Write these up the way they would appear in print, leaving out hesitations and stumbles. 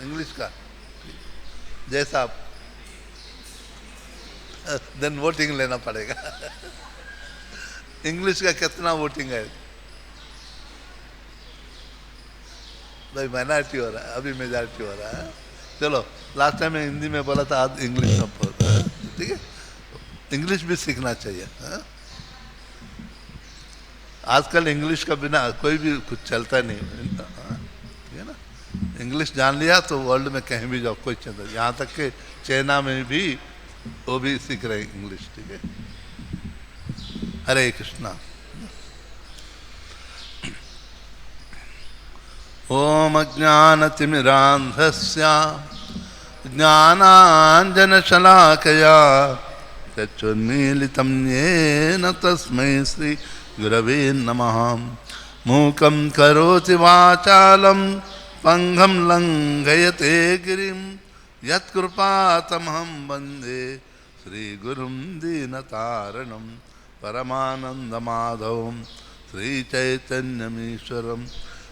English का जैसा आप देन वोटिंग लेना पड़ेगा। इंग्लिश का कितना वोटिंग है भाई? माइनॉरिटी हो रहा है, अभी मेजॉरिटी हो रहा है। चलो, लास्ट टाइम मैं हिंदी में बोला था, आज इंग्लिश में बोल रहा है। ठीक है, इंग्लिश भी सीखना चाहिए। आजकल इंग्लिश का बिना कोई भी कुछ चलता नहीं। ठीक है ना, इंग्लिश जान लिया तो वर्ल्ड में कहीं भी जाओ कोई चिंता। यहाँ तक के चाइना में भी वो भी सीख रहे हैं इंग्लिश। ठीक है, हरे कृष्णा। ओम अज्ञानतिमिरान्धस्य ज्ञानाञ्जनशलाकया चक्षुन्मीलितं येन तस्मै श्री गुरवे नमः। मूकं करोति वाचालं पंगं लंघयते गिरिं यत्कृपातमहं वन्दे श्रीगुरुं दीनतारणं परमानन्दमाधवं श्रीचैतन्यमीश्वरं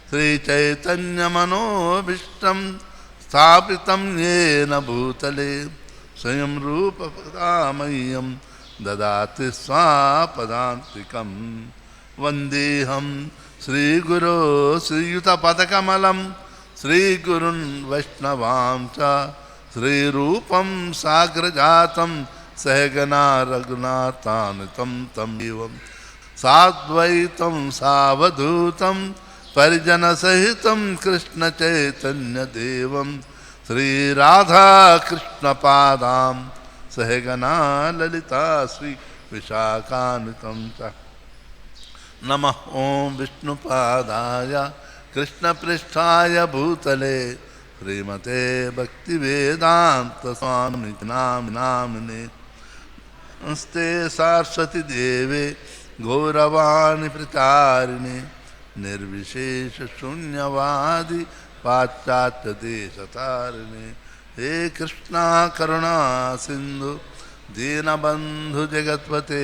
श्रीचैतन्यमनोभीष्टं स्थापितं येन भूतले स्वयं रूपकदा मह्यं ददाति स्वापदान्तिकं। वन्देऽहं श्रीगुरो श्रीयुतपदकमलं श्रीगुरुन् वैष्णवां च श्रीरूपं साग्रजातं सहगना रघुनाथान्वितं तं देवं साद्वैतं सावधूतं परिजनसहितं कृष्णचैतन्यदेवं श्रीराधाकृष्णपादां सहगना ललिता श्री विशाखान्वितं च। नमः ओं विष्णुपादाय कृष्णपृष्ठाय भूतले श्रीमते भक्तिवेदांत स्वामी नामिने। नमस्ते सरस्वती देवे गौरवाणी प्रचारिणे निर्विशेष शून्यवादी पाश्चात्य देशतारिणे। हे कृष्णा करुणा सिंधु दीनबंधु जगतपते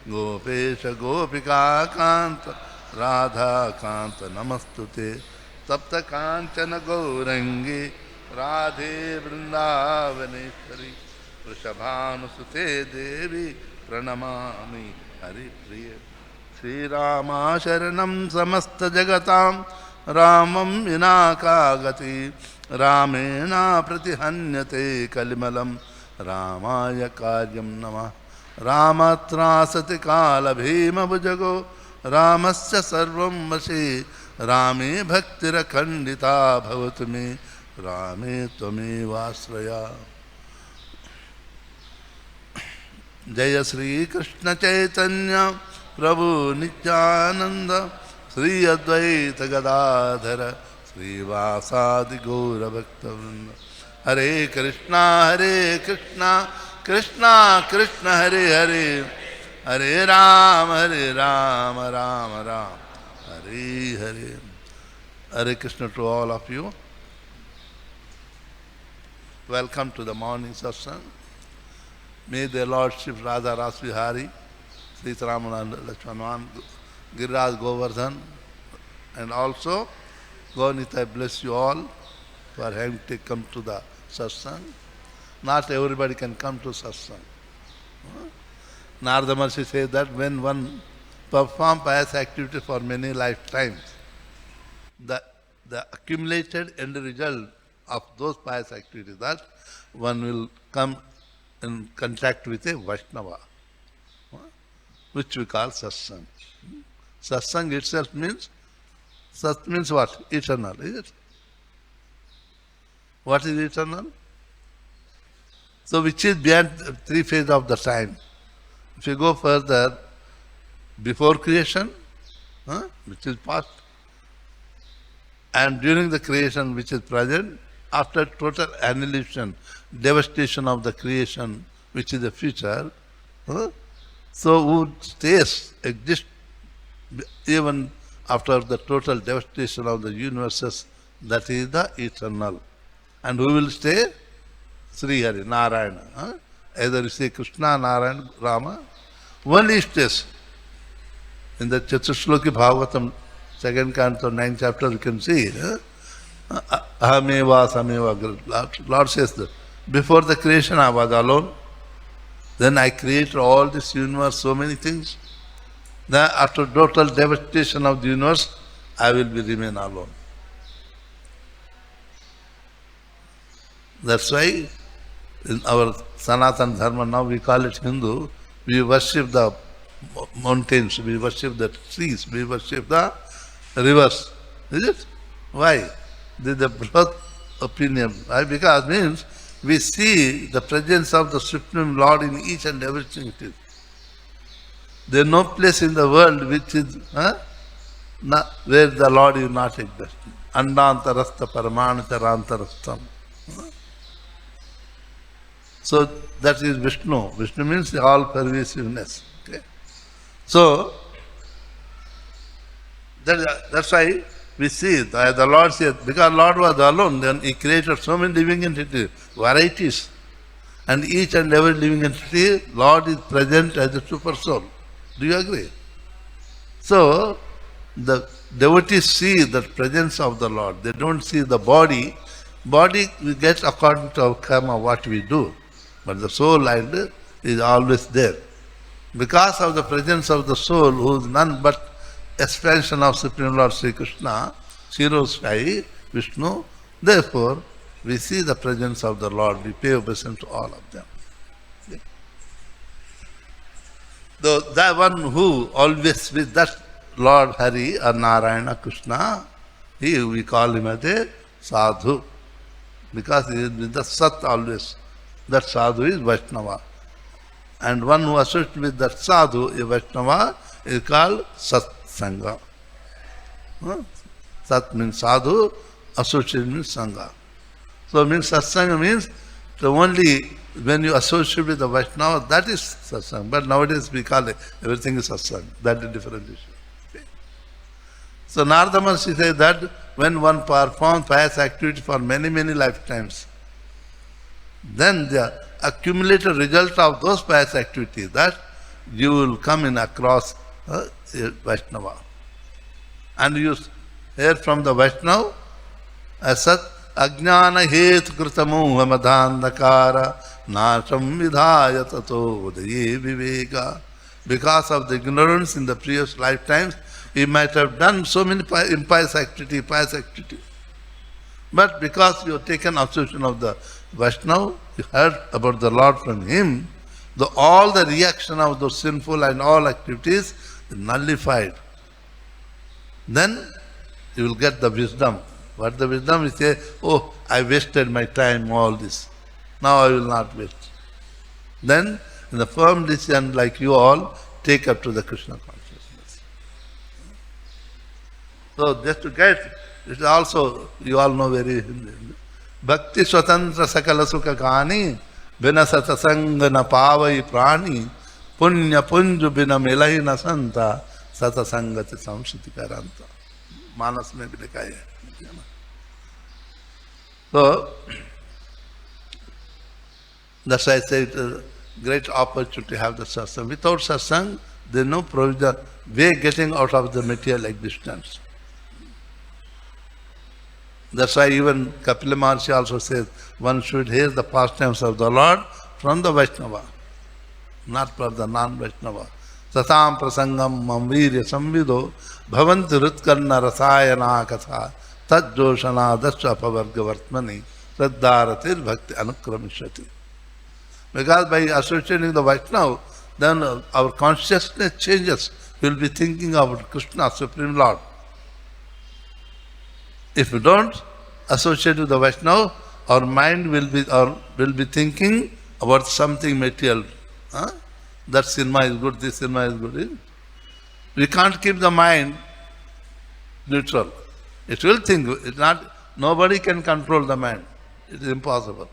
गोपेश गोपिका कांत राधा कांत नमस्तुते। तप्त कांचन गौरंगी राधे वृंदावनेश्वरी वृषभानुसुते देवी प्रणमामि हरिप्रिय। श्रीरामा शरणं समस्त जगतां रामं विना का गति रामेण प्रतिहन्यते कलिमलं रामाय कार्यं नमः। रामत्रासति कालभीमभुजगो रामस्य सर्वं वशे रामे भक्तिरखण्डिता भवतु मे रामे त्वमेवाश्रया। जय श्री कृष्ण चैतन्य प्रभु नित्यानंद श्री अद्वैत गदाधर श्रीवासादि गौर भक्तवृंद। हरे Krishna Krishna Krishna Hare Hare Hare Ram Ram Ram Hare Hare. Hare Krishna to all of you. Welcome to the morning satsang. May the Lordship SriRadhaRasbihari, SriSriRadhaRasbihariTemple, Giriraj Govardhan, and also Govind, I bless you all for having to come to the satsang. Not everybody can come to satsang. Narada Maharishi says that when one performs pious activity for many lifetimes, the accumulated end result of those pious activities, that one will come in contact with a Vaishnava, which we call satsang. Satsang itself means, sat means what? Eternal, is it? What is eternal? So which is beyond three phases of the time. If you go further, before creation, which is past, and during the creation, which is present, after total annihilation, devastation of the creation, which is the future, so who stays, exist even after the total devastation of the universes, that is the eternal. And who will stay? Sri Hare, Narayana. Either you say Krishna, Narayana, Rama, only stays. In the Chaturshloki Bhagavatam, second canto, 9th chapter, you can see, Ahameva sameva. Lord says that before the creation I was alone. Then I created all this universe, so many things. Then after total devastation of the universe, I will be remain alone. That's why in our Sanatana Dharma, now we call it Hindu, we worship the mountains, we worship the trees, we worship the rivers. Is it? Why? This is the broad opinion. Why? Because means we see the presence of the Supreme Lord in each and everything it is. There is no place in the world which is where the Lord is not existing. Andantarastha paramanitarantharastham. So that is Vishnu. Vishnu means all pervasiveness. Okay? So that's why we see the Lord said, because Lord was alone, then He created so many living entities, varieties. And each and every living entity, Lord is present as a super soul. Do you agree? So the devotees see the presence of the Lord. They don't see the body. Body we get according to our karma, what we do. But the soul is always there. Because of the presence of the soul, who is none but expansion of Supreme Lord Sri Krishna, Shiroskai, Vishnu, therefore we see the presence of the Lord, we pay obeisance to all of them. The one who always with that Lord Hari or Narayana Krishna, we call him as a sadhu, because he is with the Sat always. That sadhu is Vaishnava. And one who associates with that sadhu, a Vaishnava, is called Satsanga. Sat means sadhu, associate means Sangha. So means Satsanga means the only when you associate with the Vaishnava, that is Satsanga. But nowadays we call it, everything is Satsanga. That is a different issue. Okay. So Narada Maharshi says that when one performs pious activity for many, many lifetimes, then the accumulated result of those pious activities, that you will come in across Vaishnava. And you hear from the Vaishnava, Asat Ajnana hetu kritamu hamadhandakara nasham vidhaya tato udaye viveka. Because of the ignorance in the previous lifetimes, we might have done so many impious activity. But because you have taken observation of the Vaishnava, you heard about the Lord from him, all the reaction of those sinful and all activities is nullified. Then you will get the wisdom. What the wisdom is say, oh, I wasted my time, all this. Now I will not waste. Then, in the firm decision, like you all, take up to the Krishna consciousness. So just to get, it is also, you all know very, Bhakti Swatantra Sakala Sukha Kani, Bina Satasanga na Pavai Prani, Punya Punju Bina Milai na Santa, Satasangati Samsiti Karanta. Manas mein bhi likha hai. So, that's why I say it's a great opportunity to have the satsang. Without satsang, there is no provision, way getting out of the material existence. That's why even Kapila Maharshi also says, one should hear the pastimes of the Lord from the Vaishnava, not from the non-Vaishnava. Satam prasangam mamvirya samvido bhavanti rutkarna rasayana katha tajjoshana dasya pavarga vartmani saddharatir bhakti anukramishati. Because by associating the Vaishnava, then our consciousness changes. We will be thinking about Krishna, Supreme Lord. If we don't associate with the Vaishnava, our mind will be thinking about something material. That cinema is good, this cinema is good. We can't keep the mind neutral. It will think. Nobody can control the mind. It is impossible.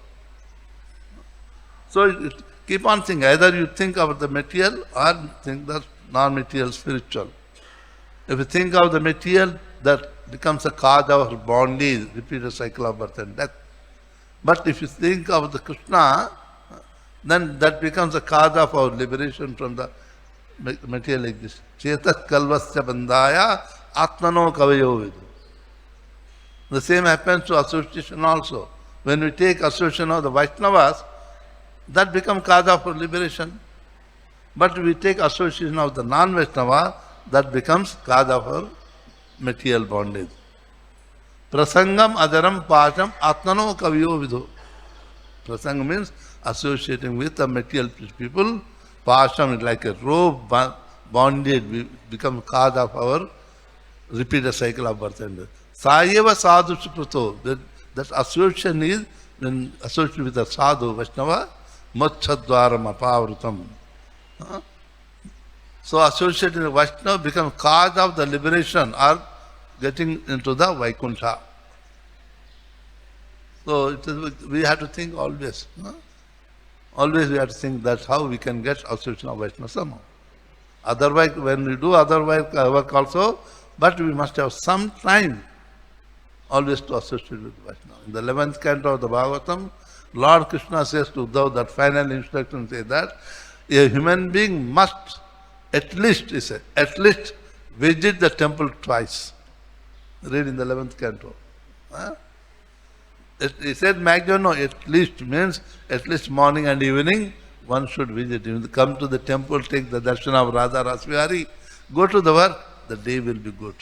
So keep on thinking. Either you think about the material or think the non-material spiritual. If you think of the material, that becomes a cause of our bondage, repeated cycle of birth and death. But if you think of the Krishna, then that becomes a cause of our liberation from the material existence. Chetat kalvasya bandhaya atmano kavayo vidu. The same happens to association also. When we take association of the Vaishnavas, that becomes cause for liberation. But we take association of the non-Vaishnava, that becomes cause for material bondage. Prasangam adaram pacham atmano kaviyo vidho. Prasanga means associating with the material people. Pasham is like a rope bondage, we become cause of our repeated cycle of birth and death. Sayeva sadhu suprato. That association is when associated with the sadhu Vaishnava, mochadvaram apavrutam. So associated with Vaishnava becomes cause of the liberation or getting into the Vaikuntha. So we have to think always. Always we have to think that's how we can get association of Vaishnava somehow. Otherwise, when we do other work also, but we must have some time always to associate with Vaishnava. In the 11th canto of the Bhagavatam, Lord Krishna says to Uddhava, that final instruction says that a human being must at least, he said, at least visit the temple twice. Read in the 11th canto. He said maximum, no, at least means at least morning and evening one should visit. If you come to the temple, take the darshan of Radha-Rasbihari, go to the work, the day will be good.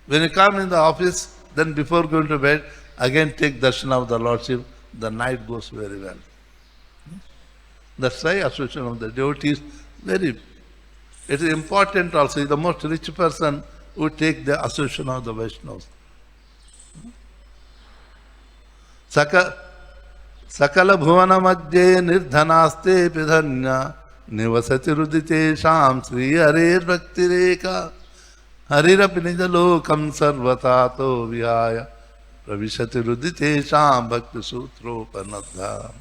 When you come in the office, then before going to bed, again take darshan of the Lordship, the night goes very well. That's why association of the devotees, it is important also. The most rich person who take the association of the Vaishnavas. Sakala bhuvana madhye nirdhanaste pidhanya nivasati rudite sham Sri Hare Bhakti Reka Harirapi Nijalokam Sarvatato Vihaya Pravishati Rudite Sham Bhakti Sutropanadha.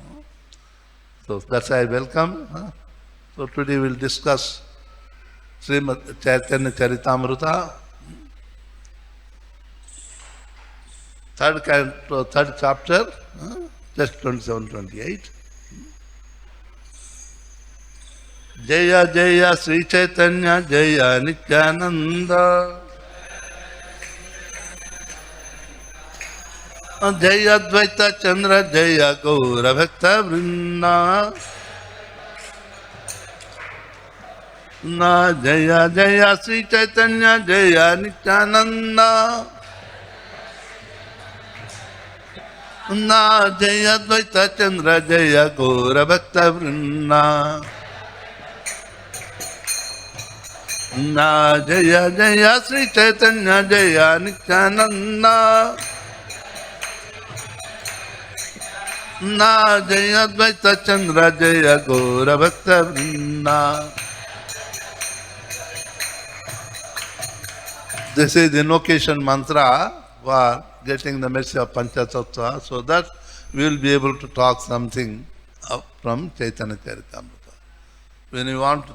So that's why I welcome. So today we'll discuss Srimad Chaitanya Charitamrita, third chapter, just 27-28. Jaya Jaya Sri Chaitanya Jaya Nityananda Jaya Advaita Chandra Jaya Gaura Bhakta Vrinda Na Jaya Jaya Sri Chaitanya Jaya Nityananda Na Jaya Advaita Chandra Jaya Gaura Bhakta Vrinda Na Jaya Jaya Sri Chaitanya Jaya Nityananda Na Jaya Advaita Chandra Jaya Gaura Bhakta Vrinda. This is the invocation mantra for getting the mercy of Panchatattva, so that we will be able to talk something from Chaitanya Charitamrita. When we want to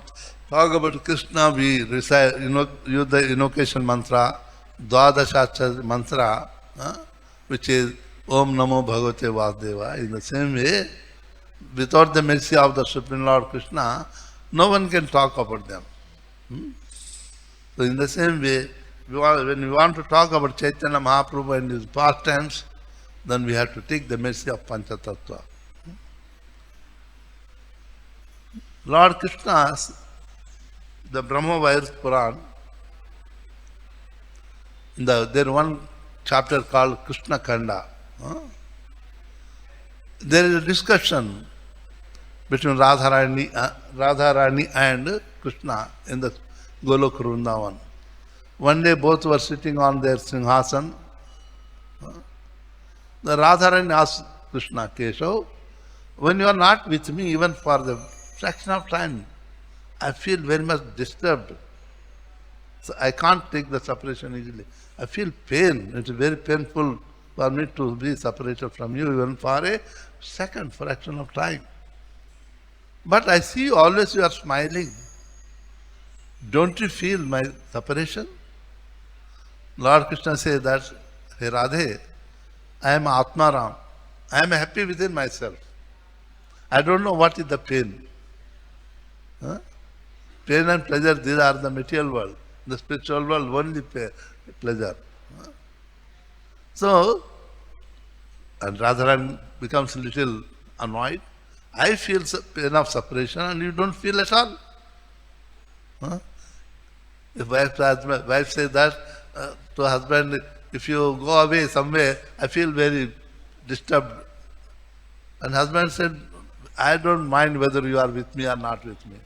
talk about Krishna, we recite, use the invocation mantra, Dwadashachar mantra, which is Om Namo Bhagavate Vasudeva. In the same way, without the mercy of the Supreme Lord Krishna, no one can talk about them. So in the same way, when we want to talk about Chaitanya Mahaprabhu and his pastimes, then we have to take the mercy of Panchatattva. Lord Krishna, the Brahma Vairas Puran, there is one chapter called Krishna Kanda. There is a discussion between Radharani and Krishna in the Golok Vrindavan. One day both were sitting on their Singhasan. The Radharani asked Krishna, Keshav, when you are not with me even for the fraction of time, I feel very much disturbed. So I can't take the separation easily. I feel pain. It is very painful for me to be separated from you even for a second fraction of time. But I see always you are smiling. Don't you feel my separation? Lord Krishna says that, Hey Radhe, I am Atmaram. I am happy within myself. I don't know what is the pain. Pain and pleasure, these are the material world. The spiritual world, only pleasure. So, and Radharani becomes a little annoyed. I feel pain of separation and you don't feel at all. Huh? If wife says that to husband, if you go away somewhere, I feel very disturbed. And husband said, I don't mind whether you are with me or not with me.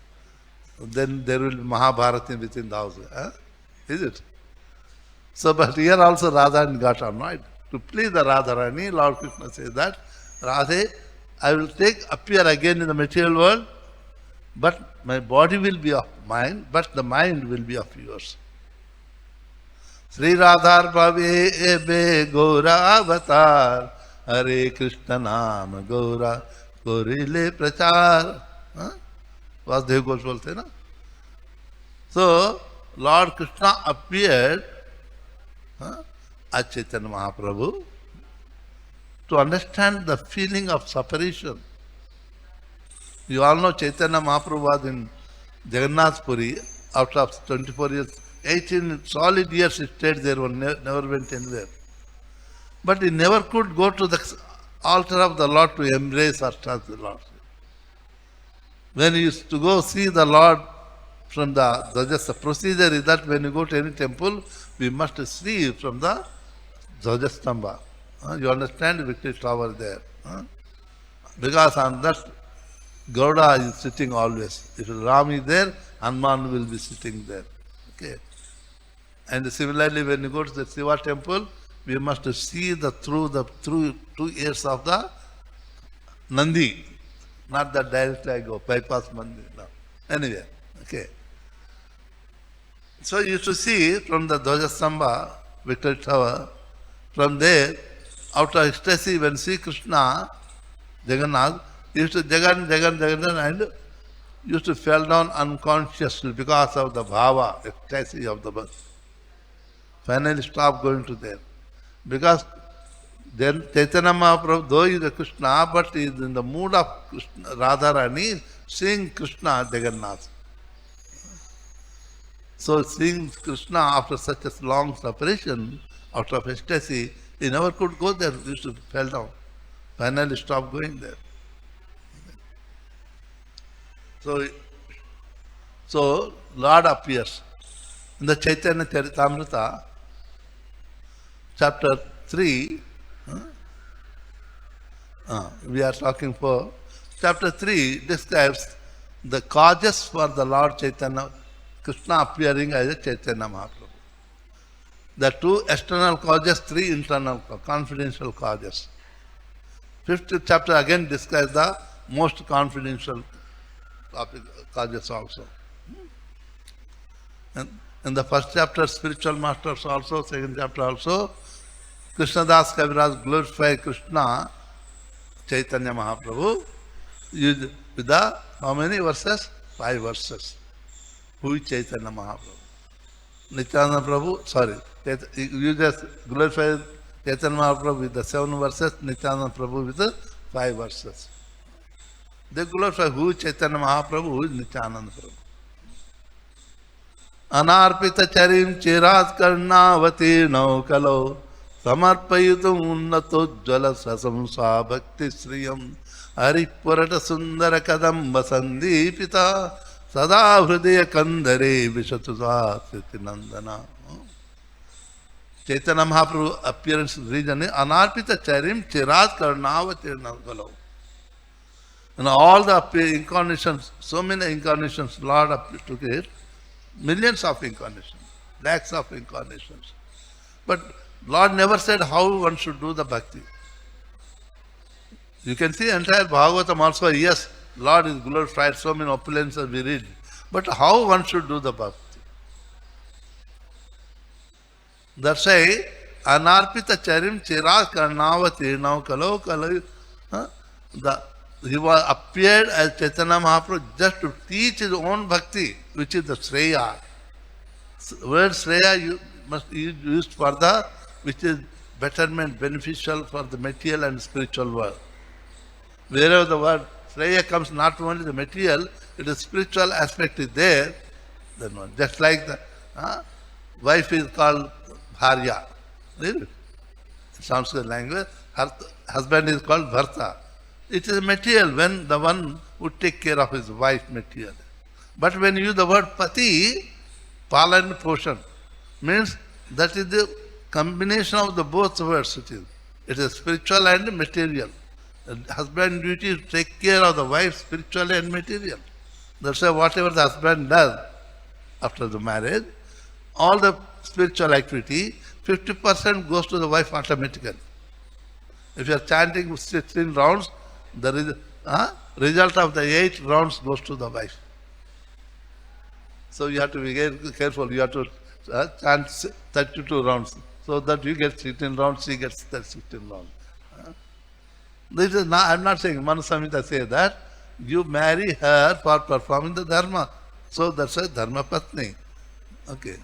Then there will be Mahabharata within the house. Huh? Is it? So, but here also Radharani got annoyed. To please the Radharani, Lord Krishna says that, Radhe, I will appear again in the material world, but my body will be of mine, but the mind will be of yours. SriRadhaRasbihariTemple Gaura Avatar, Hare Krishna Nama Gaura Korile Prachar. Vasudeva Ghosh bolte na? So, Lord Krishna appeared as Chaitanya Mahaprabhu to understand the feeling of separation. You all know Chaitanya Mahaprabhu was in Jagannath Puri. Out of 24 years, 18 solid years he stayed there, never went anywhere. But he never could go to the altar of the Lord to embrace or touch the Lord. When he used to go see the Lord from the procedure is that when you go to any temple, we must see from the Dhwajastamba. You understand the victory tower there. Because on that, Gauda is sitting always. If Ram is there, Hanuman will be sitting there. Okay. And similarly, when you go to the Shiva temple, we must see through 2 ears of the Nandi. Not that directly I go, bypass Nandi. No. Anyway, okay. So you used to see from the Dhwajastamba, victory tower, from there, out of ecstasy, when Sri Krishna, Jagannath, used to Jagan, and used to fall down unconsciously because of the bhava, ecstasy of the birth. Finally stopped going to there. Because then Chaitanya Mahaprabhu, though he is a Krishna, but he is in the mood of Krishna, Radharani, seeing Krishna Jagannath. So seeing Krishna after such a long separation, out of ecstasy, he never could go there, he used to fall down. Finally stopped going there. So Lord appears in the Chaitanya Charitamrita, chapter 3. We are talking for chapter 3 describes the causes for the Lord Chaitanya, Krishna appearing as a Chaitanya Mahaprabhu. The 2 external causes, 3 internal confidential causes. 5th chapter again describes the most confidential causes also. And in the 1st chapter, spiritual masters also, 2nd chapter also, Krishna Das Kaviraj glorified Krishna, Chaitanya Mahaprabhu, with the, how many verses? 5 verses. Who is Chaitanya Mahaprabhu? Nityananda Prabhu, sorry, you just glorified Chaitanya Mahaprabhu with the 7 verses, Nityananda Prabhu with the 5 verses. They glorify who is Chaitanya Mahaprabhu, who is Nityananda Prabhu. Anarpita charim chirat karnavati naukalo samarpayitum unnato jala sasamsa bhakti sriyam haripurata sundara kadamba sandipita sada hridaya kandare vishatusa siti nandana. Chaitanya Mahaprabhu appearance region is Anarpita charim chirat karnavati naukalo. And all the incarnations, so many incarnations, Lord took it, millions of incarnations, lakhs of incarnations. But Lord never said how one should do the bhakti. You can see entire Bhagavatam also, yes, Lord is glorified, so many opulences we read. But how one should do the bhakti? That's why, Anarpita charim chirat karnavati naukalo kalo. He was appeared as Chaitanya Mahaprabhu just to teach his own bhakti, which is the Shreya. Word Shreya must be used for the, which is betterment, beneficial for the material and spiritual world. Wherever the word Shreya comes, not only the material, it is spiritual aspect is there. Then one, just like the wife is called Bharya. Sanskrit language, her husband is called Bharta. It is material when the one would take care of his wife material. But when you use the word Pati, Pala and Poshan, means that is the combination of the both words it is. It is spiritual and material. The husband duty is to take care of the wife spiritually and material. That's why whatever the husband does after the marriage, all the spiritual activity, 50% goes to the wife automatically. If you are chanting 16 rounds, the result of the 8 rounds goes to the wife. So you have to be very careful. You have to chant 32 rounds, so that you get 16 rounds, she gets 16 rounds. This is not, I'm not saying, Manu Samhita says that you marry her for performing the dharma. So that's a dharma patni. Okay.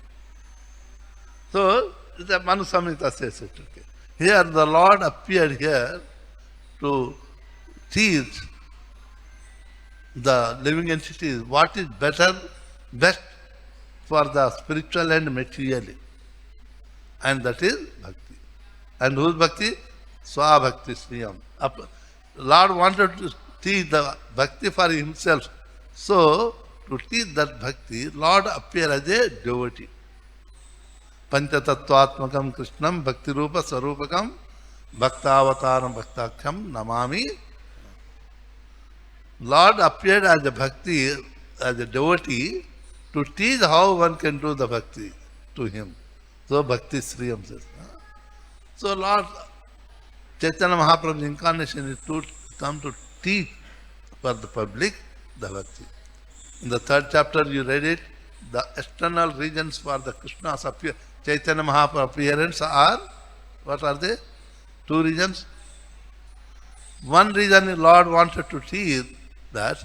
So the Manu Samhita says it. Okay. Here the Lord appeared here to teach the living entities what is best for the spiritual and materially. And that is bhakti. And whose bhakti? Swabhakti Sriyam. Lord wanted to teach the bhakti for himself. So, to teach that bhakti, Lord appeared as a devotee. Panchatattvatmakam Krishnam Bhakti Rupa Sarupakam Bhaktavataram Bhaktakham Namami. Lord appeared as a bhakti, as a devotee, to teach how one can do the bhakti to him. So Bhakti Sriyam says. So Lord Chaitanya Mahaprabhu's incarnation is to come to teach for the public the bhakti. In the 3rd chapter you read it, the external reasons for the Krishna's Chaitanya Mahaprabhu's appearance are, what are they? 2 reasons. One reason is Lord wanted to teach that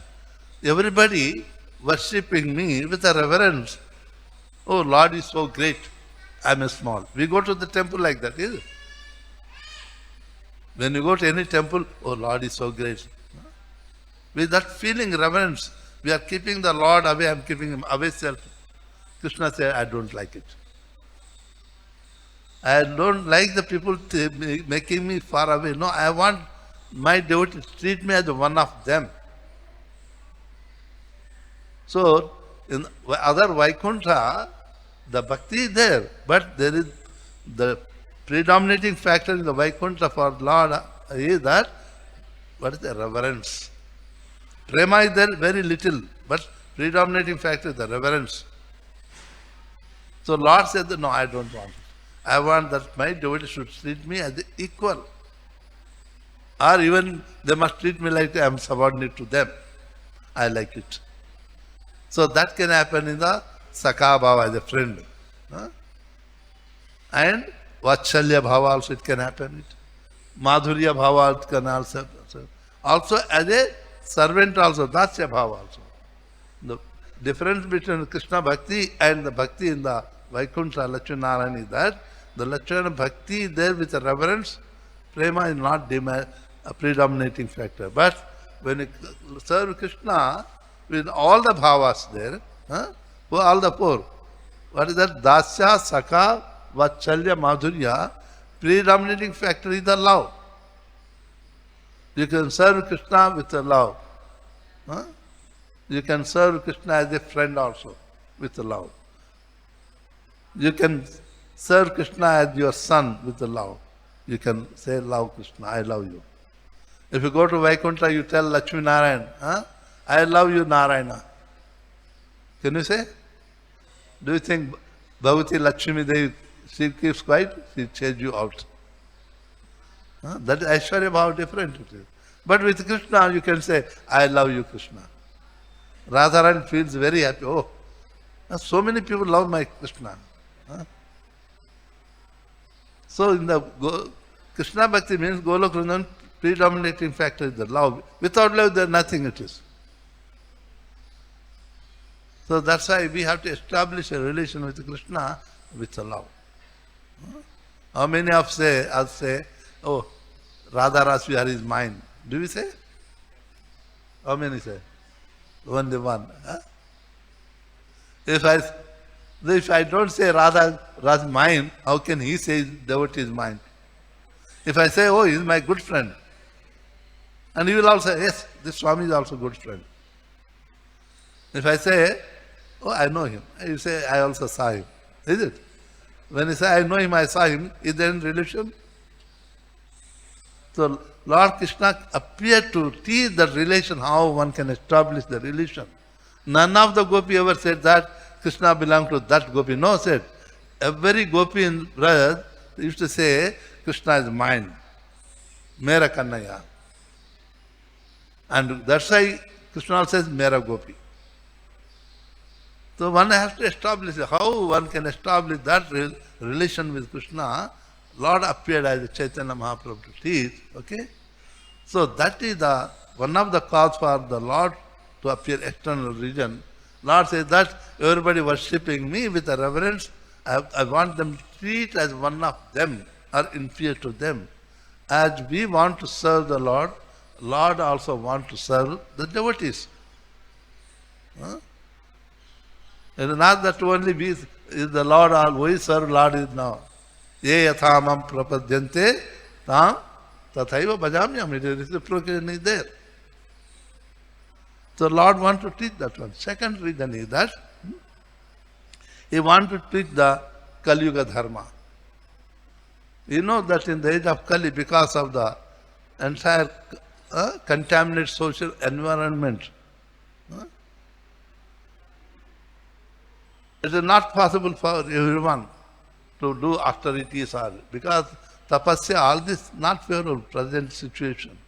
everybody worshipping me with a reverence. Oh, Lord is so great, I am small. We go to the temple like that, is it? When you go to any temple, oh, Lord is so great. With that feeling, reverence, we are keeping the Lord away, I am keeping him away self. Krishna said, I don't like it. I don't like the people making me far away. No, I want my devotees to treat me as one of them. So, in other Vaikuntha, the bhakti is there, but there is the predominating factor in the Vaikuntha for Lord is that, what is the reverence? Prema is there very little, but predominating factor is the reverence. So Lord said that, no, I don't want it. I want that my devotees should treat me as equal. Or even they must treat me like I am subordinate to them. I like it. So that can happen in the Sakha Bhava as a friend. And Vachalya Bhava also it can happen. Madhurya Bhava it can also happen. Also as a servant also, Dasya Bhava also. The difference between Krishna Bhakti and the Bhakti in the Vaikuntha Lakshmi Narayana is that the Lakshmana Bhakti is there with a reverence. Prema is not a predominating factor. But when you serve Krishna with all the bhavas there, for all the 4, what is that? Dasya, Sakha, Vachalya, Madhurya, predominating factor is the love. You can serve Krishna with the love. You can serve Krishna as a friend also with the love. You can serve Krishna as your son with the love. You can say, love Krishna, I love you. If you go to Vaikuntha, you tell Lakshmi Narayan, I love you, Narayana. Can you say? Do you think Bhagavati Lakshmi Devi, she keeps quiet? She chase you out. That is Aishwarya Bhava different it is. But with Krishna, you can say, I love you, Krishna. Radharani feels very happy. Oh, so many people love my Krishna. So in the Krishna Bhakti means Golok Vrindavan, predominating factor is the love. Without love, there is nothing it is. So that's why we have to establish a relation with Krishna with the love. How many of us say, oh, Radharasbihari is mine? Do we say? How many say? Only one. If I don't say Radha is mine, how can he say devotee is mine? If I say, oh, he is my good friend, and you will also say, yes, this Swami is also good friend. If I say, oh, I know him, you say, I also saw him. Is it? When you say, I know him, I saw him, is there any relation? So Lord Krishna appeared to teach the relation, how one can establish the relation. None of the gopi ever said that Krishna belonged to that gopi. No, said. Every gopi in Braj used to say, Krishna is mine. Mera Kannaya. And that's why Krishna also says, Mera gopi. So one has to establish how one can establish that relation with Krishna. Lord appeared as Chaitanya Mahaprabhu to teach. Okay? So that is the one of the cause for the Lord to appear external region. Lord says that everybody worshipping me with a reverence, I want them to treat as one of them or inferior to them. As we want to serve the Lord, Lord also wants to serve the devotees. Huh? It is not that only we is the Lord, or we serve Lord is now. Ye yathamam prapadyante tam tathaiva bhajamyam. It is reciprocation is there. So Lord wants to teach that one. Second reason is that He wants to teach the Kali Yuga Dharma. You know that in the age of Kali, because of the entire contaminated social environment, it is not possible for everyone to do austerities or because tapasya, all this not favorable present situation.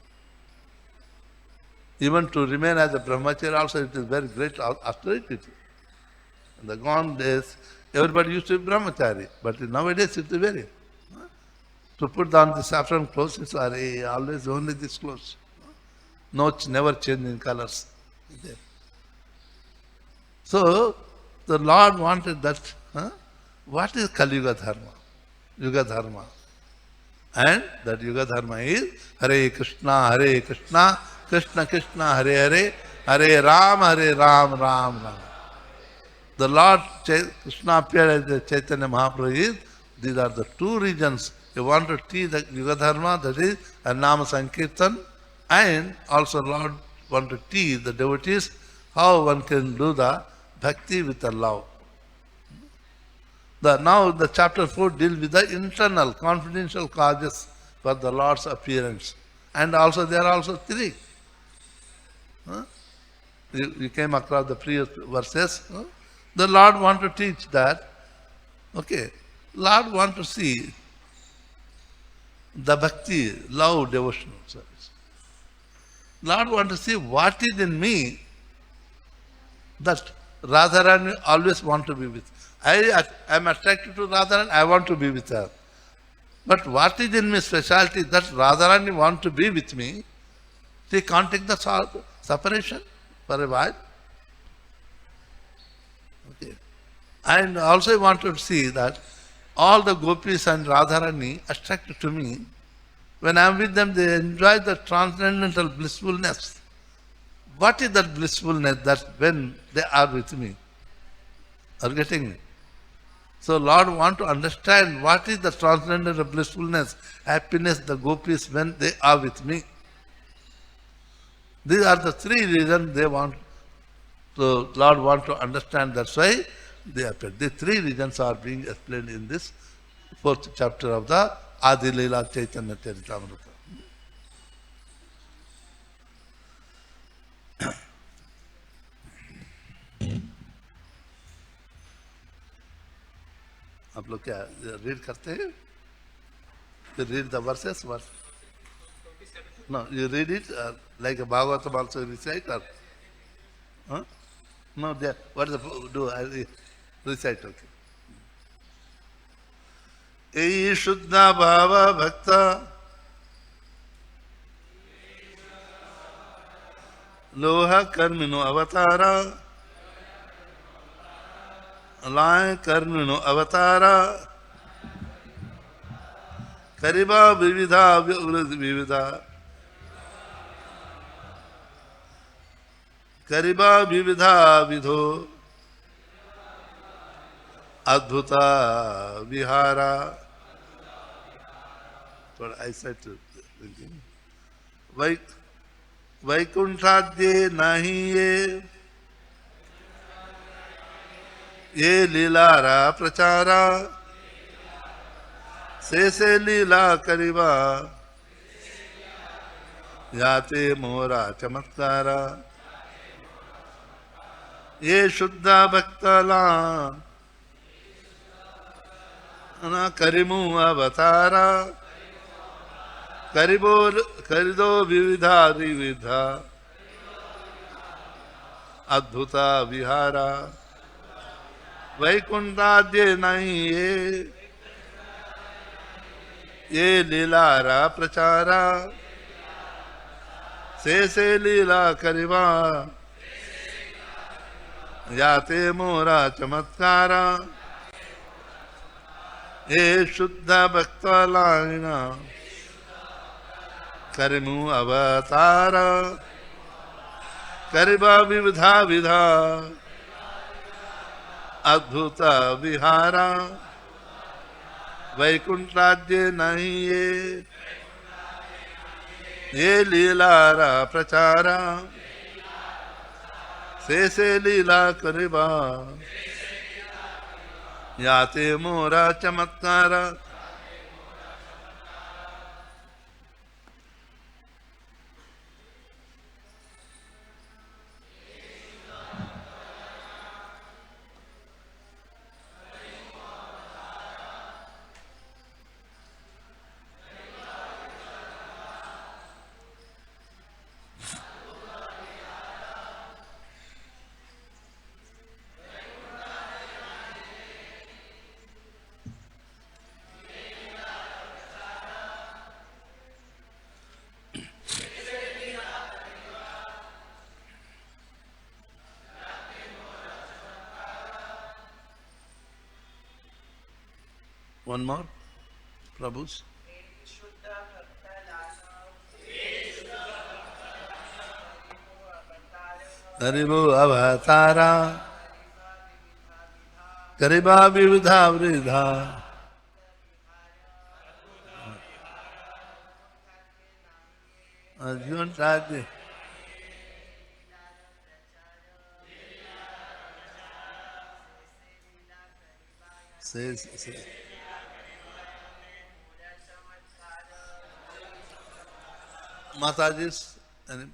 Even to remain as a brahmachari also it is very great austerity. In the gone days, everybody used to be brahmachari, but nowadays it is very. To put down the saffron clothes, it's always only this clothes. No, never change in colors. So, the Lord wanted that. What is Kali Yuga Dharma? Yuga Dharma. And that Yuga Dharma is Hare Krishna, Krishna Krishna, Hare Hare, Hare Ram, Ram Ram. The Lord Krishna appeared as the Chaitanya Mahaprabhu. These are the two regions. You want to teach the Yuga Dharma, that is Nama Sankirtan, and also Lord want to teach the devotees how one can do the bhakti with the love. Now the chapter 4 deals with the internal confidential causes for the Lord's appearance. And also there are also three. You came across the previous verses. The Lord want to teach that. Okay. Lord want to see the bhakti, love, devotional service. Lord want to see what is in me that Radharani always want to be with. I am attracted to Radharani, I want to be with her. But what is in me specialty that Radharani want to be with me, she can't take the separation for a while. Okay. And also I want to see that all the gopis and Radharani attracted to me. When I am with them, they enjoy the transcendental blissfulness. What is that blissfulness that when they are with me? Are you getting me? So Lord want to understand what is the transcendental blissfulness, happiness, the gopis when they are with me. These are the three reasons they want. So Lord want to understand, that's why they appear. The three reasons are being explained in this 4th chapter of the Adi-Lila Chaitanya Charitamrita. आप लोग क्या read करते हैं? You read the verses? What? No, you read it like a Bhagavatam also recite or? Huh? No, what do I recite? Okay. Ei Shuddha Bhava Bhakta Loha Karmino Avatara Laya Karmino Avatara Kariba Vividha Vividha Kariba Vividha Vidho Adbhuta Vihara for eyesight thinking. Vaikuntadye nahi ye lilara prachara se lila kariva yate mora chamatkara ye shuddha bhaktala karimu avatara karido vividha adbhuta vihara Vaikuntadye nahi ye lilara prachara se lila kariva yate mora chamatkara ye shuddha bhaktalina karimu avatara kariba vidha adbhuta vihara Vaikuntadye nahi ye lilara prachara se lila kariva yate mora chamatkara. One more, Prabhus. Haribo avatara Kariba vividha vridha Vaikuntadye say. Mataji's and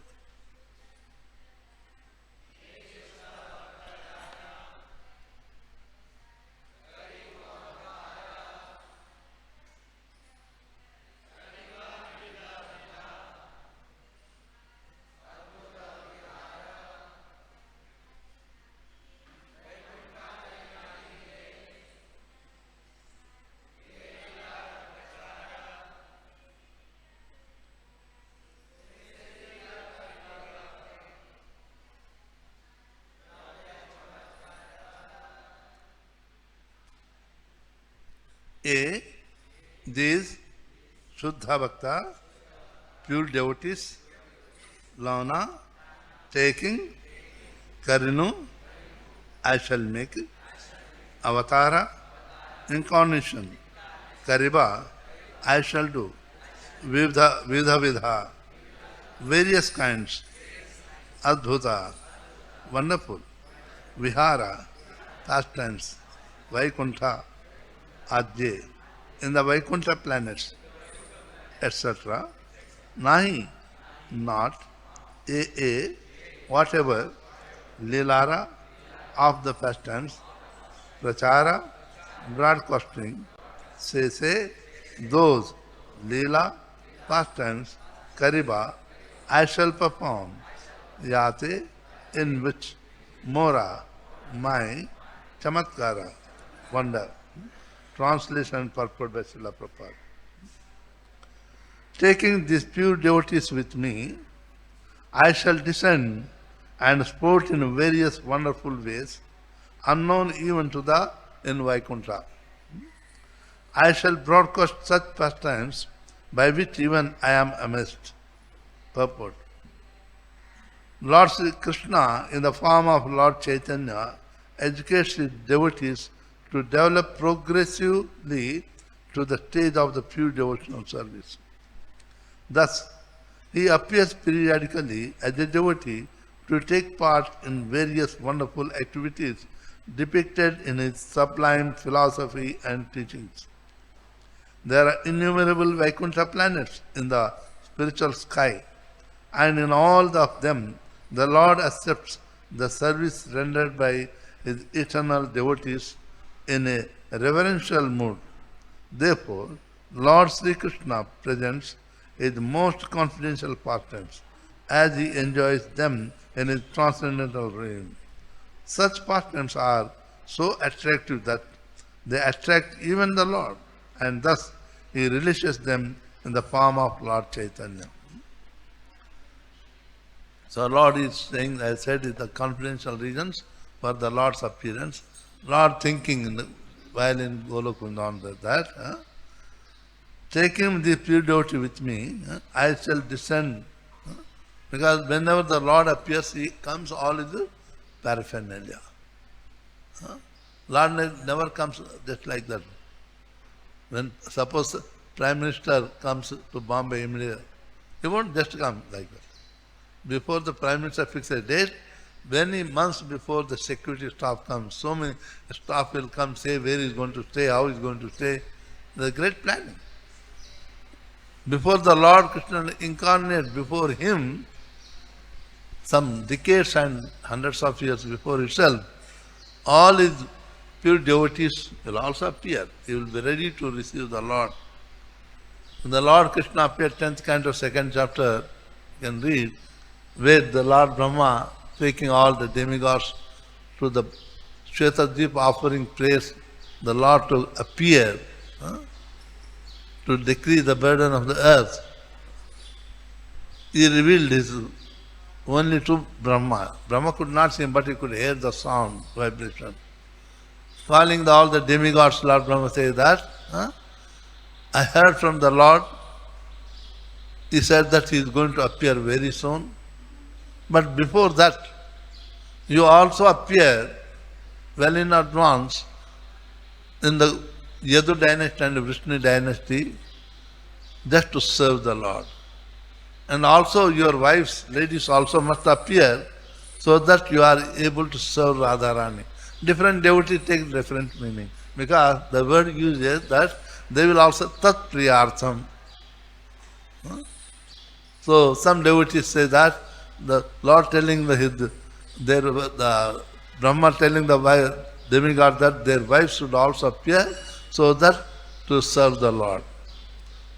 these Shuddha Bhakta, pure devotees, Lana, taking, Karinu, I shall make, Avatara, incarnation, Kariba, I shall do, Vidha, various kinds, Adbhuta, wonderful, Vihara, pastimes, Vaikuntha, Adye, in the Vaikuntha planets, etc. Nahi, not, whatever, Lilara, of the pastimes, Prachara, broadcasting, say, those, Lila, pastimes, Kariba, I shall perform, Yate, in which, Mora, my, Chamatkara, wonder. Translation and purport by Srila Prabhupada. Taking these pure devotees with me, I shall descend and sport in various wonderful ways, unknown even to the in Vaikuntha. I shall broadcast such pastimes by which even I am amazed. Purport. Lord Sri Krishna, in the form of Lord Chaitanya, educates his devotees to develop progressively to the stage of the pure devotional service. Thus, he appears periodically as a devotee to take part in various wonderful activities depicted in his sublime philosophy and teachings. There are innumerable Vaikuntha planets in the spiritual sky, and in all of them the Lord accepts the service rendered by his eternal devotees in a reverential mood. Therefore, Lord Sri Krishna presents his most confidential pastimes as he enjoys them in his transcendental realm. Such pastimes are so attractive that they attract even the Lord, and thus he releases them in the form of Lord Chaitanya. So Lord is saying, I said, the confidential reasons for the Lord's appearance. Lord thinking while in Golokunda that, taking the pure devotee with me, I shall descend. Because whenever the Lord appears, he comes all is paraphernalia. Lord never comes just like that. When suppose Prime Minister comes to Bombay immediately, he won't just come like that. Before the Prime Minister fixes a date, many months before the security staff comes, so many staff will come, say where he is going to stay, how he is going to stay. There is great planning. Before the Lord Krishna incarnate, before him, some decades and hundreds of years before itself, all his pure devotees will also appear. He will be ready to receive the Lord. When the Lord Krishna appeared, 10th canto, 2nd chapter, you can read, where the Lord Brahma taking all the demigods to the Shvetadvipa offering praise, the Lord to appear, to decrease the burden of the earth. He revealed his only to Brahma. Brahma could not see him, but he could hear the sound, vibration. Calling all the demigods, Lord Brahma says that, I heard from the Lord, he said that he is going to appear very soon. But before that, you also appear well in advance in the Yadu dynasty and the Vishnu dynasty just to serve the Lord. And also your wives, ladies also must appear so that you are able to serve Radharani. Different devotees take different meaning because the word uses that they will also tat priyartham. So some devotees say that the Lord telling the Brahma telling the demigod that their wives should also appear so that to serve the Lord.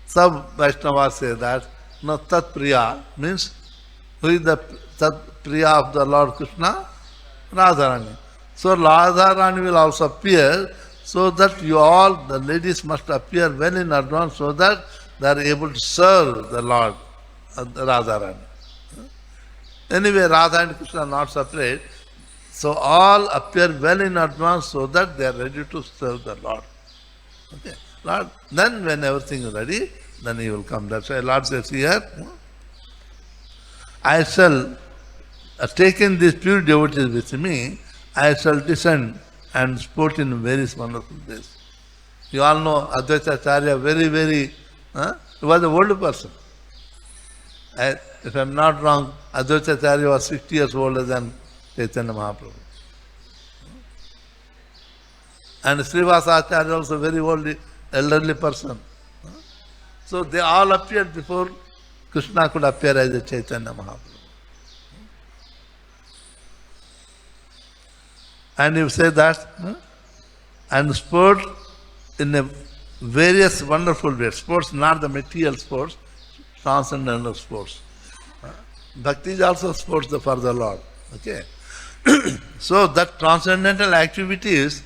Some Vaishnavas say that no, Tat Priya means who is the Tat Priya of the Lord Krishna? Radharani. So Radharani will also appear so that you all, the ladies must appear well in advance so that they are able to serve the Lord, Radharani. Anyway, Radha and Krishna are not separate. So all appear well in advance so that they are ready to serve the Lord. Okay. Lord, then when everything is ready, then he will come. That's why Lord says here, I shall, taking these pure devotees with me, I shall descend and sport in various wonderful days. You all know Advaita Acharya, very, he was a old person. If I am not wrong, Advaita Acharya was 60 years older than Chaitanya Mahaprabhu. And Srivasa Acharya also very old, elderly person. So they all appeared before Krishna could appear as a Chaitanya Mahaprabhu. And you say that, and sport in a various wonderful ways. Sports, not the material sports, transcendental sports. Bhakti is also sports for the Lord. Okay. So that transcendental activities,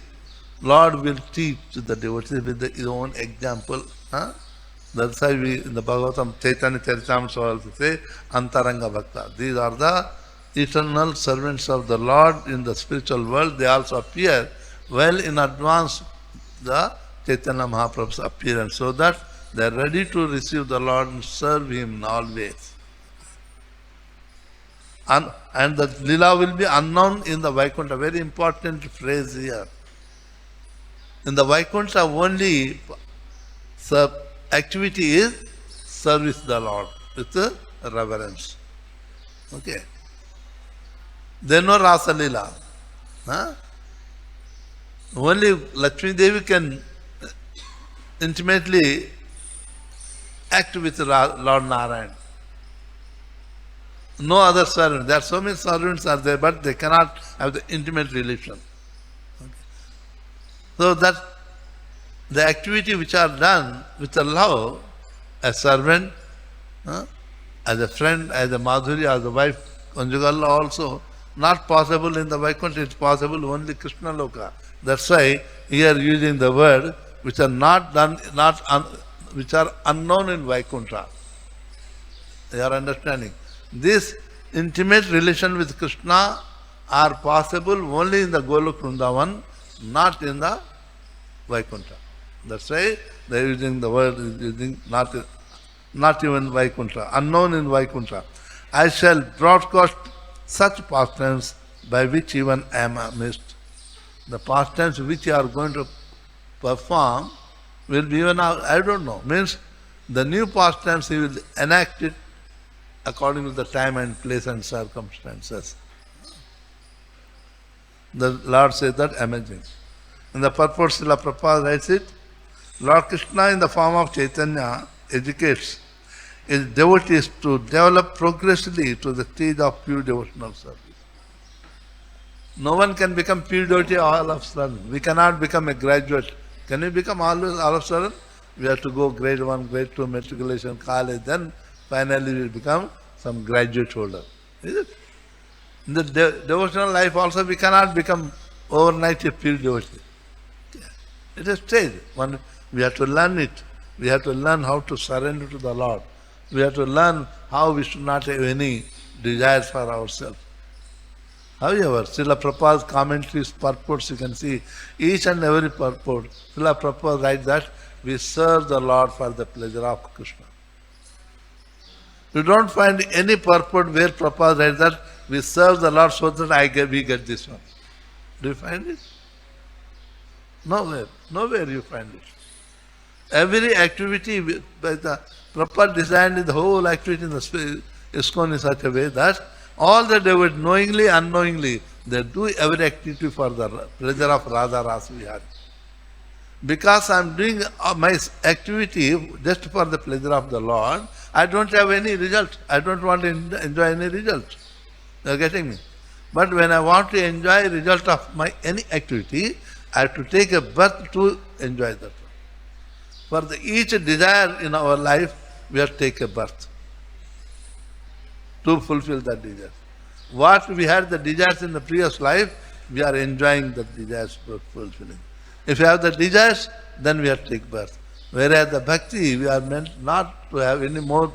Lord will teach to the devotees with his own example. That's why we in the Bhagavatam, Chaitanya Charitamrita also say, Antaranga Bhakta. These are the eternal servants of the Lord in the spiritual world. They also appear well in advance the Chaitanya Mahaprabhu's appearance, so that they are ready to receive the Lord and serve him in all ways. And the Lila will be unknown in the Vaikuntha. Very important phrase here. In the Vaikuntha only So activity is service the Lord with reverence. Okay. There no Rasa Lila. Huh? Only Lakshmi Devi can intimately act with Lord Narayan. No other servant. There are so many servants are there, but they cannot have the intimate relation. Okay. So that the activity which are done with a love, a servant, as a friend, as a madhuri, as a wife, conjugal also, not possible in the Vaikuntha, it's possible only Krishna Loka. That's why here using the word which are not done, which are unknown in Vaikuntha. They are understanding. This intimate relation with Krishna are possible only in the Golok Vrindavan, not in the Vaikuntha. That's why they are using the word, using not even Vaikuntha, unknown in Vaikuntha. I shall broadcast such pastimes by which even I am amazed. The pastimes which you are going to perform will be even, I don't know, means the new pastimes he will enact it according to the time and place and circumstances. The Lord says that amazing. In the purport, Srila Prabhupada writes it, Lord Krishna in the form of Chaitanya educates his devotees to develop progressively to the stage of pure devotional service. No one can become pure devotee all of a sudden. We cannot become a graduate. Can we become all of a sudden? We have to go grade 1, grade 2, matriculation, college, then finally we become some graduate holder. Is it? In the devotional life also we cannot become overnight a pure devotee. It is stage. We have to learn it. We have to learn how to surrender to the Lord. We have to learn how we should not have any desires for ourselves. However, Srila Prabhupada's commentaries, purports, you can see each and every purport. Srila Prabhupada writes that we serve the Lord for the pleasure of Krishna. You don't find any purport where Prabhupada writes that we serve the Lord so that we get this one. Do you find it? Nowhere. Nowhere you find it. Every activity by the Prabhupada designed the whole activity in the ISKCON in such a way that all the devotees, knowingly, unknowingly, they do every activity for the pleasure of Radha-Rasbihari. Because I am doing my activity just for the pleasure of the Lord, I don't have any result. I don't want to enjoy any result. You are getting me? But when I want to enjoy result of my any activity, I have to take a birth to enjoy that. For each desire in our life, we have to take a birth to fulfill that desire. What we had the desires in the previous life, we are enjoying the desires for fulfilling. If you have the desires, then we have to take birth. Whereas the bhakti, we are meant not to have any more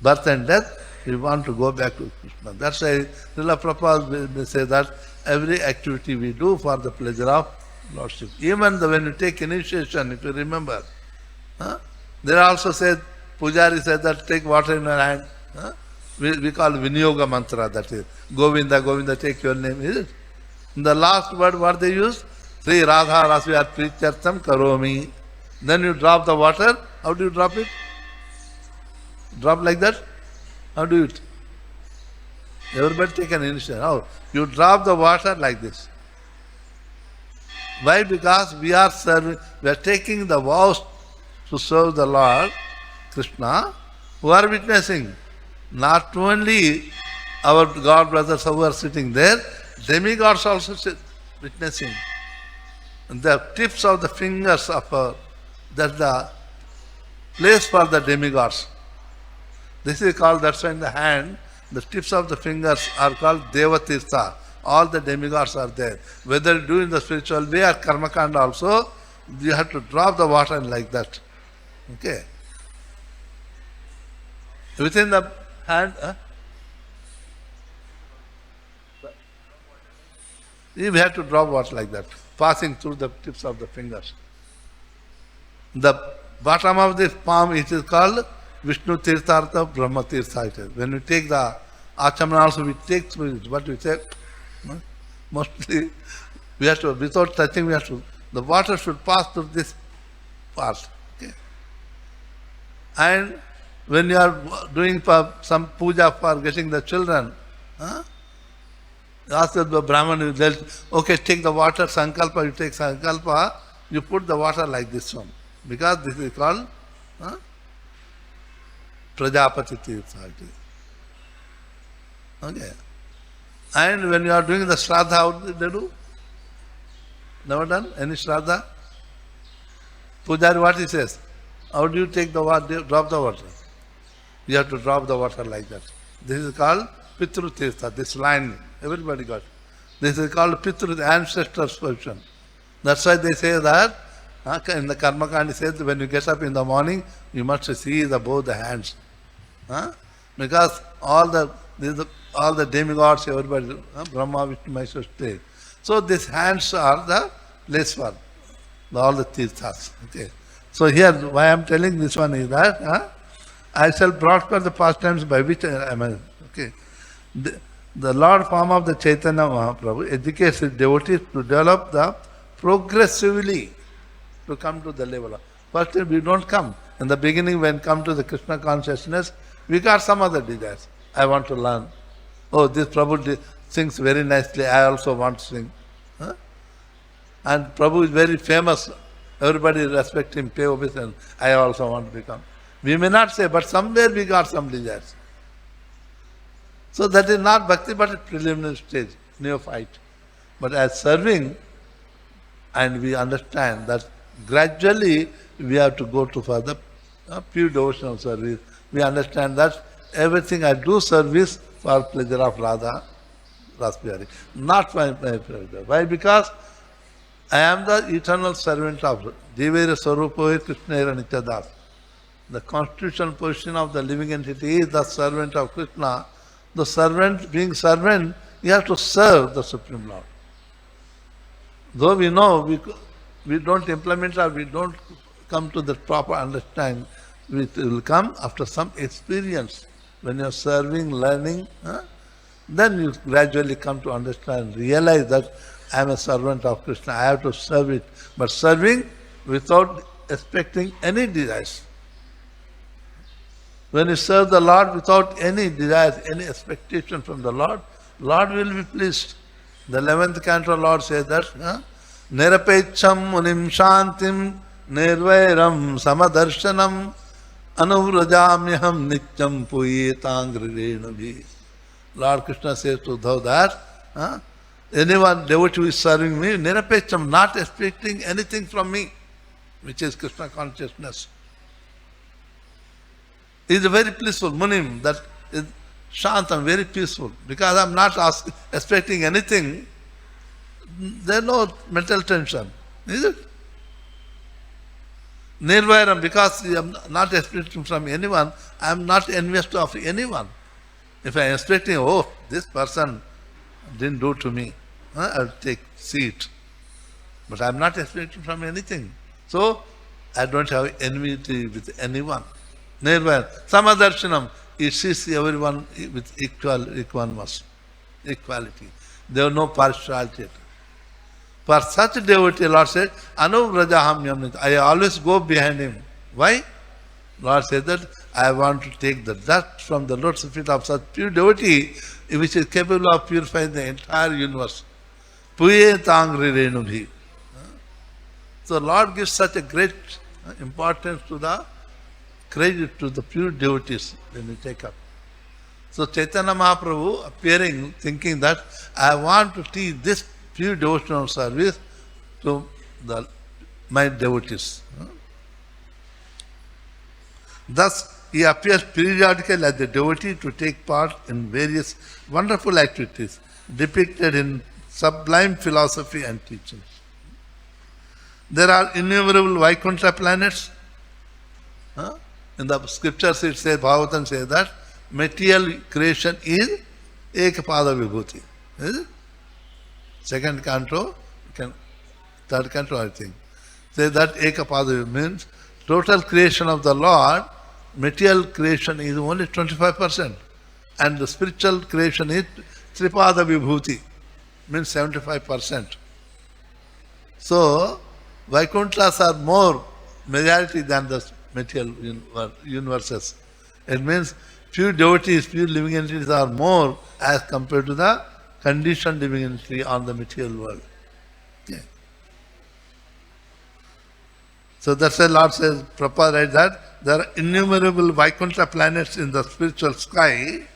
birth and death, we want to go back to Krishna. That's why Srila Prabhupada will say that every activity we do for the pleasure of Lordship. Even when you take initiation, if you remember, there also said, Pujari said that take water in your hand. We call Vinyoga mantra, that is, Govinda, Govinda, take your name, is it? In the last word, what they use? SriRadhaRasbihariTemple karomi. Then you drop the water. How do you drop it? Drop like that? How do you it? Everybody take an initiative. How? You drop the water like this. Why? Because we are serving, we are taking the vows to serve the Lord, Krishna, who are witnessing. Not only our God brothers who are sitting there, demigods also sit witnessing. The tips of the fingers of that's the place for the demigods. This is called, that's why in the hand, the tips of the fingers are called Devatirtha. All the demigods are there. Whether you do in the spiritual way or karmakanda also, you have to drop the water like that. Okay. Within the hand, you have to drop water like that, passing through the tips of the fingers. The bottom of this palm, it is called Vishnu Tirthartha, Brahma Tirtha. It is. When we take the Achamana also, we take through it. What we say? Mostly, we have to, without touching, we have to, the water should pass through this part. Okay. And when you are doing some puja for getting the children, ask the Brahman, okay, take the water, sankalpa, you take sankalpa, you put the water like this one. Because this is called Prajapati Tirtha. Okay. And when you are doing the Shraddha, how did they do? Never done any Shraddha? Pujari, what he says? How do you take the water, drop the water? You have to drop the water like that. This is called Pitru Tirtha, this line, everybody got it. This is called Pitru, the ancestor's position. That's why they say that, in the Karma Kanda it says, when you get up in the morning, you must see both the hands. Because all the demigods, everybody, Brahma, Vishnu, Maheshwar stay. So these hands are the place for all the tirthas. Okay. So here, why I am telling this one is that I shall broadcast the pastimes by which I mean, okay. The Lord form of the Chaitanya Mahaprabhu educates his devotees to develop the progressively to come to the level of. First, we don't come. In the beginning, when come to the Krishna consciousness, we got some other desires. I want to learn. Oh, this Prabhu sings very nicely. I also want to sing. And Prabhu is very famous. Everybody respect him, pay obeisance. I also want to become. We may not say, but somewhere we got some desires. So that is not bhakti, but a preliminary stage, neophyte. But as serving, and we understand that gradually we have to go to further pure devotional service. We understand that everything I do service for pleasure of Radha Rasbihari, not my pleasure. Why? Because I am the eternal servant of Jivera Swarupa Krishna Nityadas. The constitutional position of the living entity is the servant of Krishna. The servant, being servant, you have to serve the Supreme Lord. Though we know we don't implement or we don't come to the proper understanding, it will come after some experience. When you are serving, learning, then you gradually come to understand, realize that I am a servant of Krishna, I have to serve it. But serving without expecting any desires. When you serve the Lord without any desires, any expectation from the Lord, Lord will be pleased. The 11th canto Lord says that, Nirapecham munim shantim nirvairam samadarshanam anuvrajamyaham nityam puyetangrirenabhi. Lord Krishna says to Uddhav that, anyone devotee who is serving me, nirapecham, not expecting anything from me, which is Krishna consciousness. He is very peaceful, munim, that is shantam, very peaceful. Because I am not expecting anything, there is no mental tension. Is it? Nirvairam, because I am not expecting from anyone, I am not envious of anyone. If I am expecting, oh, this person didn't do to me, I will take seat. But I am not expecting from anything. So, I don't have enmity with anyone. Nirvana. Samadarshanam. He sees everyone with equality. There is no partiality. For such devotee, Lord said, Anuvrajaham yamnita. I always go behind him. Why? Lord said that I want to take the dust from the lotus feet of such pure devotee, which is capable of purifying the entire universe. Puye tangri renubhi. So Lord gives such a great importance to the credit to the pure devotees when we take up. So Chaitanya Mahaprabhu appearing, thinking that I want to teach this pure devotional service to my devotees. Thus, he appears periodically as a devotee to take part in various wonderful activities depicted in sublime philosophy and teachings. There are innumerable Vaikuntha planets. In the scriptures it says, Bhagavatam says that material creation is Ekapada Vibhuti. Is it? Second canto, third canto I think. Says that Ekapada means total creation of the Lord, material creation is only 25%. And the spiritual creation is Tripada Vibhuti, means 75%. So, Vaikunthas are more majority than the material universes. It means pure devotees, pure living entities are more as compared to the conditioned living entity on the material world. Yeah. So that's why Lord says, Prabhupada writes that there are innumerable Vaikuntha planets in the spiritual sky,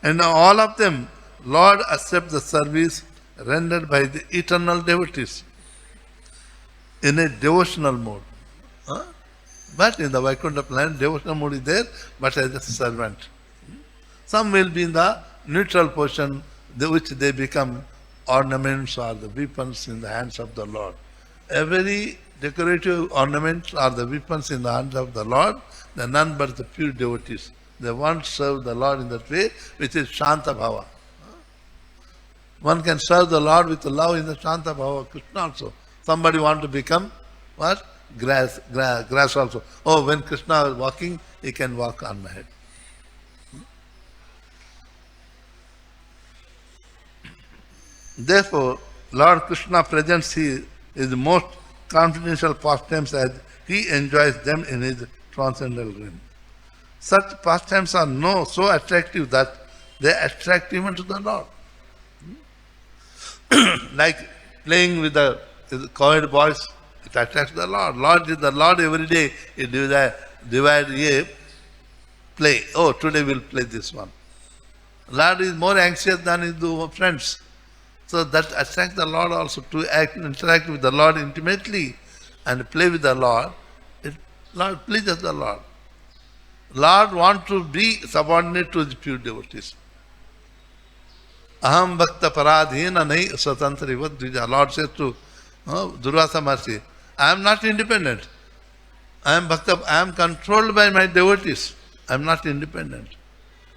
and all of them, Lord accepts the service rendered by the eternal devotees in a devotional mode. Huh? But in the Vaikuntha planet, devotional mode is there, but as a servant. Some will be in the neutral position, which they become ornaments or the weapons in the hands of the Lord. Every decorative ornaments are the weapons in the hands of the Lord. They are none but the pure devotees. They want to serve the Lord in that way, which is Shanta Bhava. One can serve the Lord with love in the Shanta Bhava, Krishna also. Somebody want to become what? Grass also. Oh, when Krishna is walking, he can walk on my head. Therefore, Lord Krishna presents his most confidential pastimes as he enjoys them in his transcendental realm. Such pastimes are so attractive that they attract even to the Lord. Like playing with the cowherd boys, it attracts the Lord. Lord is the Lord every day. He divide a play. Oh, today we'll play this one. Lord is more anxious than his friends. So that attracts the Lord also to interact with the Lord intimately and play with the Lord. Lord pleases the Lord. Lord wants to be subordinate to the pure devotees. Aham bhakta paradhina nahi swatantri vadvija. Lord says to Durvasa Maharishi, I am not independent. I am controlled by my devotees. I am not independent.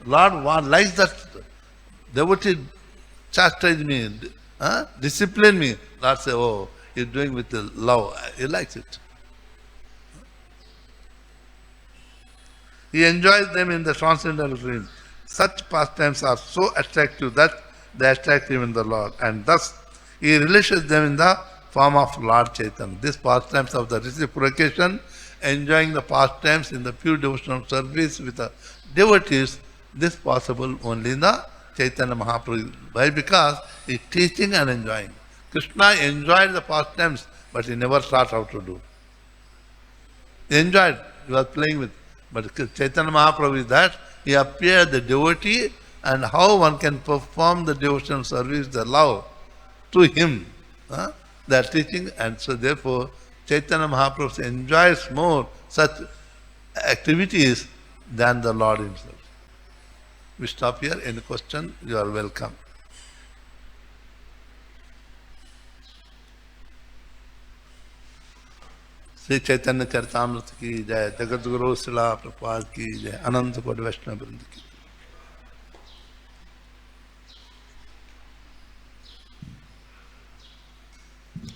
Lord likes that devotee chastise me, discipline me. Lord says, oh, he's doing with the love. He likes it. He enjoys them in the transcendental realm. Such pastimes are so attractive that they attract even the Lord. And thus, he releases them in the form of Lord Chaitanya. These pastimes of the reciprocation, enjoying the pastimes in the pure devotional service with the devotees, this possible only in the Chaitanya Mahaprabhu. Why? Because he is teaching and enjoying. Krishna enjoyed the pastimes, but he never taught how to do. He enjoyed, he was playing with. But Chaitanya Mahaprabhu is that he appeared the devotee and how one can perform the devotional service, the love to him. They are teaching, and so therefore Chaitanya Mahaprabhu enjoys more such activities than the Lord himself. We stop here. Any question? You are welcome. Shri Chaitanya Charitamrita की जय, जगत गुरु श्रीला प्रभुपाद की जय, अनंत कोटि वैष्णव वृंद की।